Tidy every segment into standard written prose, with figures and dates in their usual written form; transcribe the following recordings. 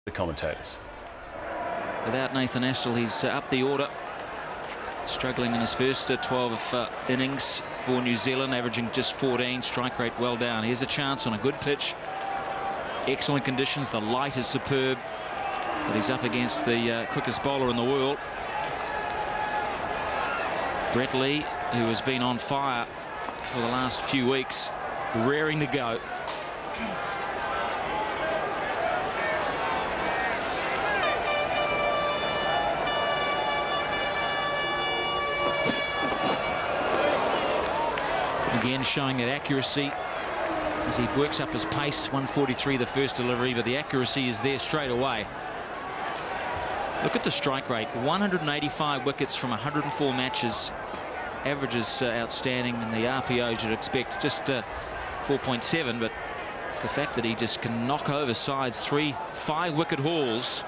the commentators. Without Nathan Astle, he's up the order. Struggling in his first 12 innings for New Zealand, averaging just 14. Strike rate well down. Here's a chance on a good pitch. Excellent conditions. The light is superb. But he's up against the quickest bowler in the world. Brett Lee, who has been on fire for the last few weeks, raring to go. Again, showing that accuracy as he works up his pace. 143 the first delivery, but the accuracy is there straight away. Look at the strike rate. 185 wickets from 104 matches. Average is outstanding, and the RPO you'd expect just 4.7, but it's the fact that he just can knock over sides. 5 wicket hauls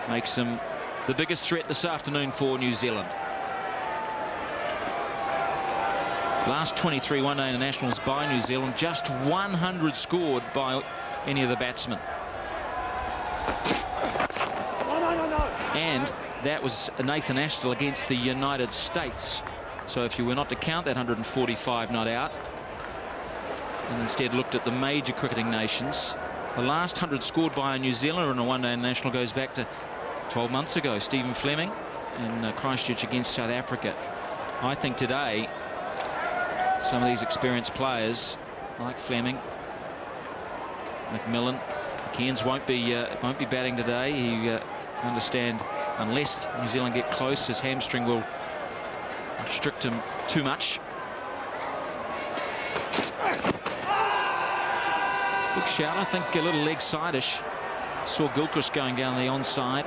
makes him the biggest threat this afternoon for New Zealand. Last 23 one-day internationals by New Zealand, just 100 scored by any of the batsmen. And that was Nathan Astle against the United States. So if you were not to count that 145 not out, and instead looked at the major cricketing nations, the last 100 scored by a New Zealander in a one-day international goes back to 12 months ago. Stephen Fleming in Christchurch against South Africa. I think today some of these experienced players like Fleming, McMillan, Cairns won't be batting today. He understand unless New Zealand get close, his hamstring will restrict him too much. Good shout, I think a little leg side-ish. Saw Gilchrist going down the onside.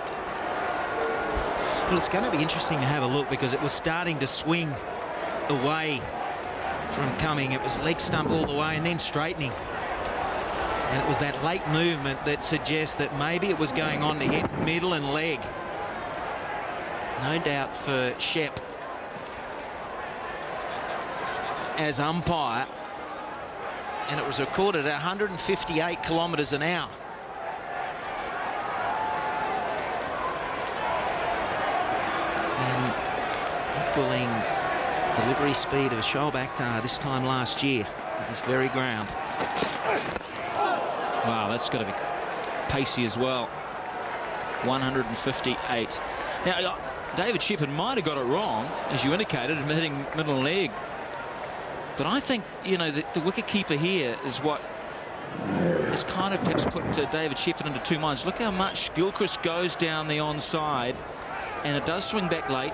Well, it's going to be interesting to have a look because it was starting to swing away from coming. It was leg stump all the way and then straightening. And it was that late movement that suggests that maybe it was going on to hit middle and leg. No doubt for Shep as umpire. And it was recorded at 158 kilometres an hour. And equaling delivery speed of Shoaib Akhtar this time last year at this very ground. Wow, that's got to be pacey as well. 158. Now, David Shepherd might have got it wrong, as you indicated, hitting middle leg. But I think, you know, the wicket-keeper here is what has kind of perhaps put David Shepherd into two minds. Look how much Gilchrist goes down the onside, and it does swing back late.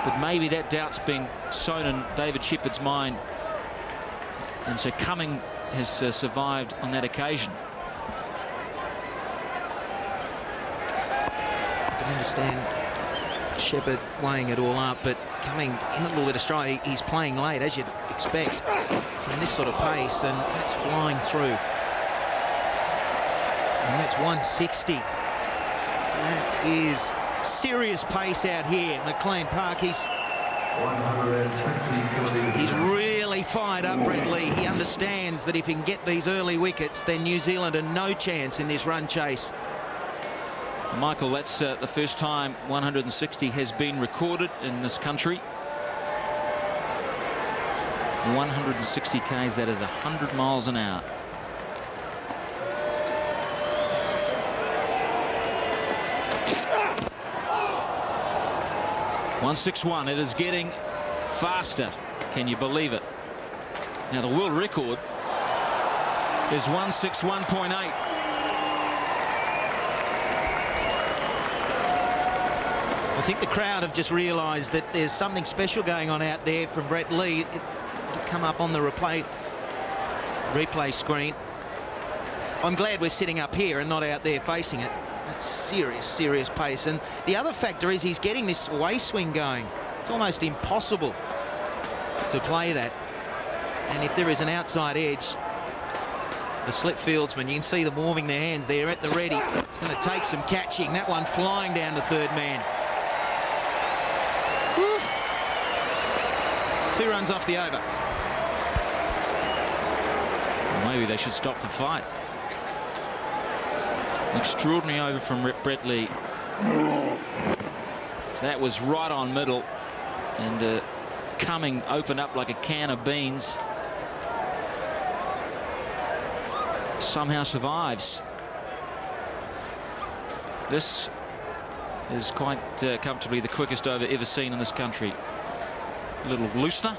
But maybe that doubt's been sown in David Shepherd's mind. And so Cumming has survived on that occasion. I can understand Shepherd weighing it all up, but coming in a little bit of strike, he's playing late, as you'd expect, from this sort of pace, and that's flying through. And that's 160. That is serious pace out here at McLean Park. He's really fired up, Brett Lee. He understands that if he can get these early wickets, then New Zealand are no chance in this run chase. Michael, that's the first time 160 has been recorded in this country. 160 k's, that is 100 miles an hour. .161, it is getting faster. Can you believe it? Now the world record is 161.8. I think the crowd have just realised that there's something special going on out there from Brett Lee. It'll come up on the replay screen. I'm glad we're sitting up here and not out there facing it. That's serious pace. And the other factor is he's getting this away swing going. It's almost impossible to play that. And if there is an outside edge, the slip fieldsman, you can see them warming their hands there at the ready. It's going to take some catching. That one flying down to third man. Woo. 2 runs off the over. Maybe they should stop the fight. Extraordinary over from Brett Lee. That was right on middle, and Cumming opened up like a can of beans. Somehow survives. This is quite comfortably the quickest over ever seen in this country. A little loosener.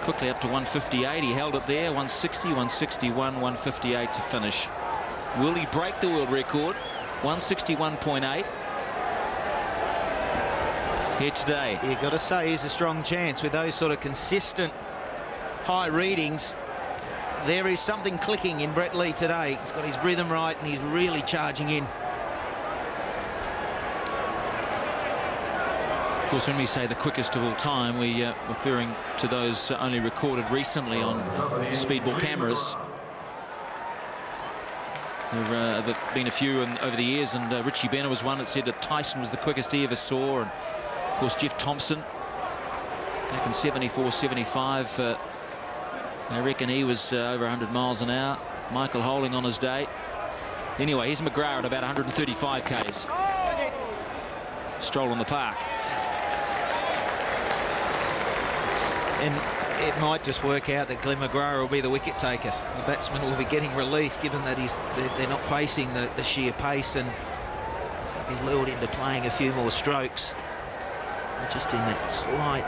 Quickly up to 158. He held it there. 160, 161, 158 to finish. Will he break the world record? 161.8. Here today. You've got to say he's a strong chance with those sort of consistent high readings. There is something clicking in Brett Lee today. He's got his rhythm right and he's really charging in. Of course, when we say the quickest of all time, we are referring to those only recorded recently on speedball cameras. There have been a few over the years, and Richie Benner was one that said that Tyson was the quickest he ever saw. And of course, Jeff Thompson back in 74, 75. I reckon he was over 100 miles an hour. Michael Holding on his day. Anyway, here's McGrath at about 135 k's. Stroll on the park. And it might just work out that Glenn McGrath will be the wicket taker. The batsman will be getting relief, given that they're not facing the sheer pace, and be lured into playing a few more strokes. They're just in that slight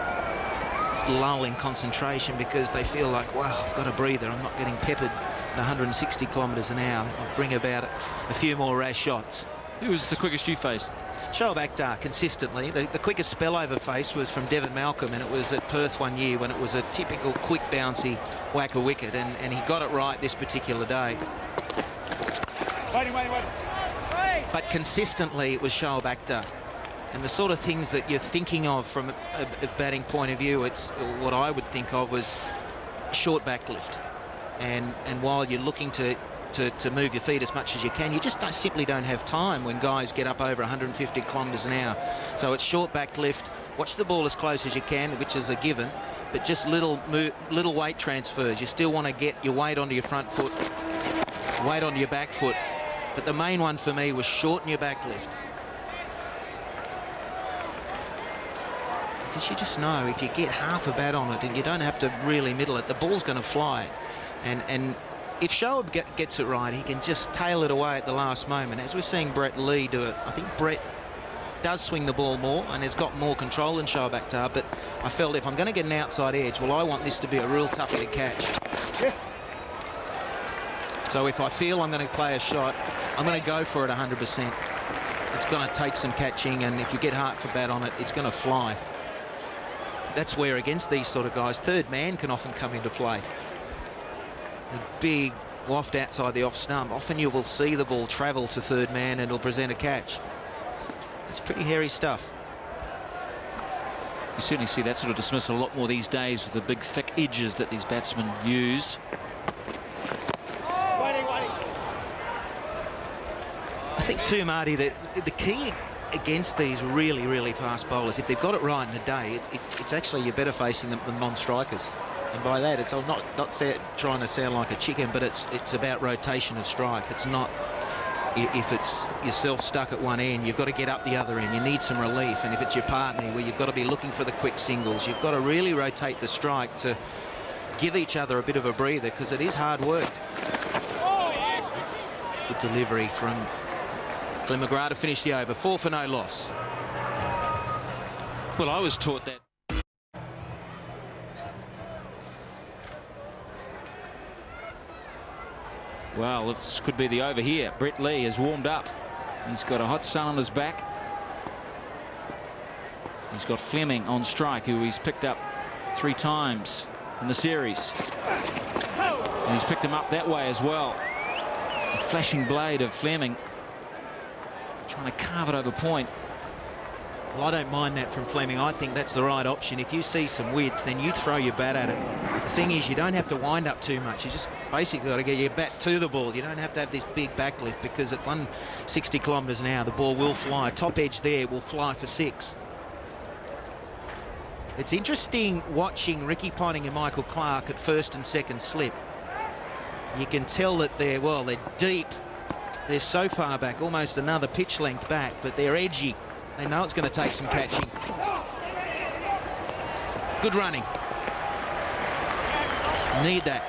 lull in concentration because they feel like, wow, I've got a breather. I'm not getting peppered at 160 kilometres an hour. That might bring about a few more rash shots. Who was the quickest you faced? Shoaib Akhtar consistently. The quickest spell over face was from Devon Malcolm, and it was at Perth one year when it was a typical quick bouncy whack a wicket, and he got it right this particular day. Wait. But consistently it was Shoaib Akhtar. And the sort of things that you're thinking of from a batting point of view, it's what I would think of was short back lift. And while you're looking to move your feet as much as you can, you just simply don't have time when guys get up over 150 kilometres an hour. So it's short back lift, watch the ball as close as you can, which is a given, but just little weight transfers. You still want to get your weight onto your front foot, weight onto your back foot. But the main one for me was shorten your back lift. Because you just know if you get half a bat on it and you don't have to really middle it, the ball's going to fly. And if Shoaib gets it right, he can just tail it away at the last moment. As we're seeing Brett Lee do it, I think Brett does swing the ball more and has got more control than Shoaib Akhtar, but I felt if I'm going to get an outside edge, well, I want this to be a real toughie to catch. Yeah. So if I feel I'm going to play a shot, I'm going to go for it 100%. It's going to take some catching, and if you get half a bat on it, it's going to fly. That's where, against these sort of guys, third man can often come into play. The big waft outside the off stump. Often you will see the ball travel to third man and it'll present a catch. It's pretty hairy stuff. You certainly see that sort of dismissal a lot more these days with the big thick edges that these batsmen use. I think too, Marty, that the key against these really fast bowlers, if they've got it right in a day, it's actually you're better facing the non-strikers. And by that, it's not trying to sound like a chicken, but it's about rotation of strike. It's not if it's yourself stuck at one end, you've got to get up the other end. You need some relief. And if it's your partner, where you've got to be looking for the quick singles, you've got to really rotate the strike to give each other a bit of a breather, because it is hard work. Good delivery from Glenn McGrath to finish the over. 4 for no loss. Well, I was taught that. Well, this could be the over here. Brett Lee has warmed up. He's got a hot sun on his back. He's got Fleming on strike, who he's picked up 3 times in the series. And he's picked him up that way as well. A flashing blade of Fleming, trying to carve it over point. Well, I don't mind that from Fleming. I think that's the right option. If you see some width, then you throw your bat at it. The thing is, you don't have to wind up too much. You just basically got to get your bat to the ball. You don't have to have this big back lift, because at 160 kilometres an hour, the ball will fly. Top edge there will fly for 6. It's interesting watching Ricky Ponting and Michael Clarke at first and second slip. You can tell that they're deep They're so far back, almost another pitch length back, but they're edgy. They know it's going to take some catching. Good running. Need that.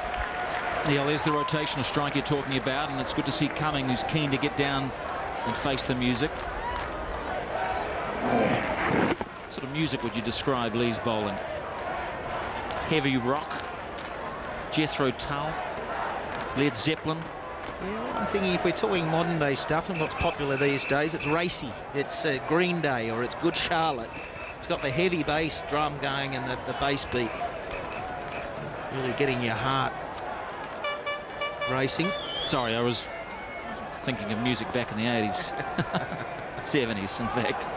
Yeah, there's the rotational strike you're talking about, and it's good to see Cumming, who's keen to get down and face the music. What sort of music would you describe Lee's bowling? Heavy rock, Jethro Tull, Led Zeppelin. Yeah, I'm thinking if we're talking modern day stuff and what's popular these days, it's racy. It's Green Day or it's Good Charlotte. It's got the heavy bass drum going and the bass beat. Really getting your heart racing. Sorry, I was thinking of music back in the 80s. 70s, in fact.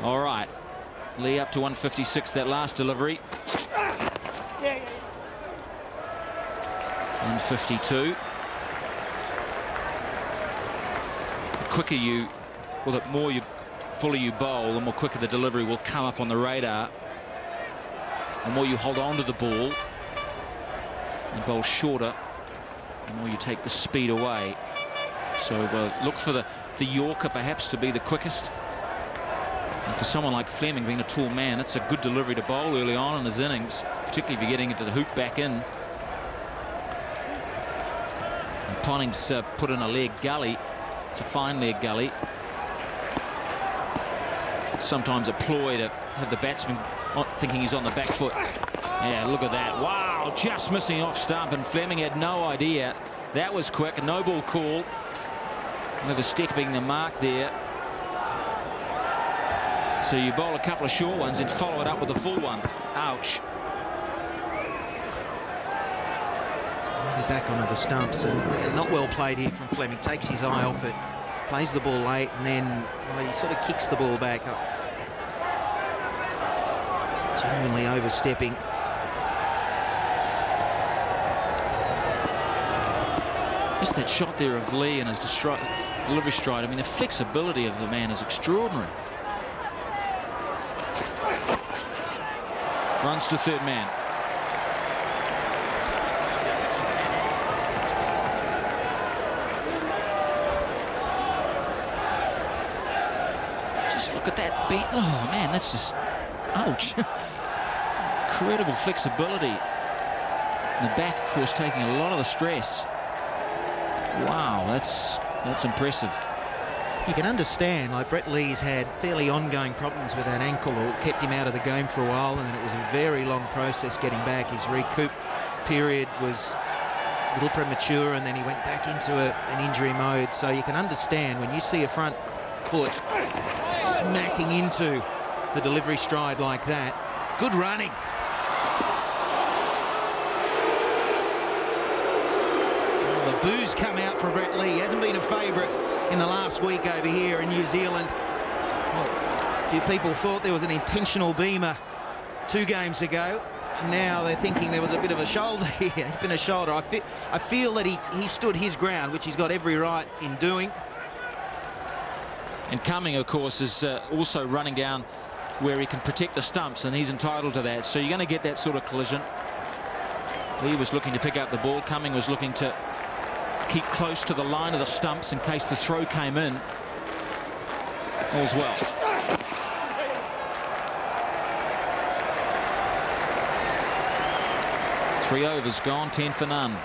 All right. Lee up to 156, that last delivery. 152. The quicker you, or the more fully you bowl, the more quicker the delivery will come up on the radar. The more you hold on to the ball and bowl shorter, the more you take the speed away. So look for the Yorker perhaps to be the quickest. And for someone like Fleming, being a tall man, it's a good delivery to bowl early on in his innings, particularly if you're getting into the hoop back in. And Ponning's put in a leg gully. It's a fine leg gully. It's sometimes a ploy to have the batsman thinking he's on the back foot. Yeah, look at that. Wow, just missing off stump, and Fleming had no idea. That was quick, a no ball call. With the stick being the mark there. So you bowl a couple of short ones and follow it up with a full one. Ouch. Back onto the stumps, and not well played here from Fleming. Takes his eye off it, plays the ball late, and then he sort of kicks the ball back up. Genuinely overstepping. Just that shot there of Lee and his delivery stride. I mean, the flexibility of the man is extraordinary. Runs to third man. Just look at that beat. Oh, man, that's just... ouch. Incredible flexibility. And the back, of course, taking a lot of the stress. Wow, that's impressive. You can understand, like Brett Lee's had fairly ongoing problems with that ankle, or kept him out of the game for a while, and it was a very long process getting back. His recoup period was a little premature, and then he went back into an injury mode. So you can understand when you see a front foot smacking into the delivery stride like that. Good running. The boos come out for Brett Lee. He hasn't been a favourite in the last week over here in New Zealand. Well, a few people thought there was an intentional beamer 2 games ago. Now they're thinking there was a bit of a shoulder here. He's been a shoulder. I feel that he stood his ground, which he's got every right in doing. And Cumming, of course, is also running down where he can protect the stumps, and he's entitled to that. So you're going to get that sort of collision. Lee was looking to pick up the ball. Cumming was looking to keep close to the line of the stumps in case the throw came in. All's well. Three overs gone, 10 for none.